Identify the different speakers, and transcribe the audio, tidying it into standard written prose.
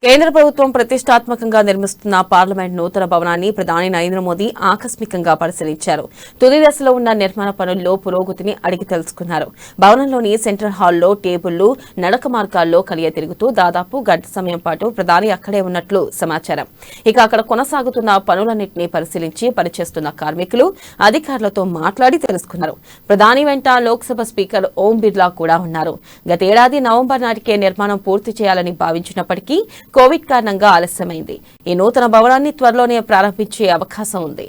Speaker 1: కేంద్ర ప్రభుత్వం ప్రతిష్టాత్మకంగా నిర్మిస్తున్న పార్లమెంట్ నూతన భవనాన్ని ప్రధాని నరేంద్ర మోదీ ఆకస్మికంగా పరిశీలించారు. తుది దశలో ఉన్న నిర్మాణ పనుల్లో పురోగతిని అడిగి తెలుసుకున్నారు. భవనంలోని సెంట్రల్ హాల్లో టేబుళ్లు, నడక మార్గాల్లో కలియ తిరుగుతూ దాదాపు గంట సమయం పాటు ప్రధాని అక్కడే ఉన్నట్లు సమాచారం. ఇక అక్కడ కొనసాగుతున్న పనులన్నింటినీ పరిశీలించి పనిచేస్తున్న కార్మికులు, అధికారులతో మాట్లాడి తెలుసుకున్నారు. ప్రధాని వెంట లోక్సభ స్పీకర్ ఓం బిర్లా కూడా ఉన్నారు. గతేడాది నవంబర్ నాటికే నిర్మాణం పూర్తి చేయాలని భావించినప్పటికీ కోవిడ్ కారణంగా ఆలస్యమైంది. ఈ నూతన భవనాన్ని త్వరలోనే ప్రారంభించే అవకాశం ఉంది.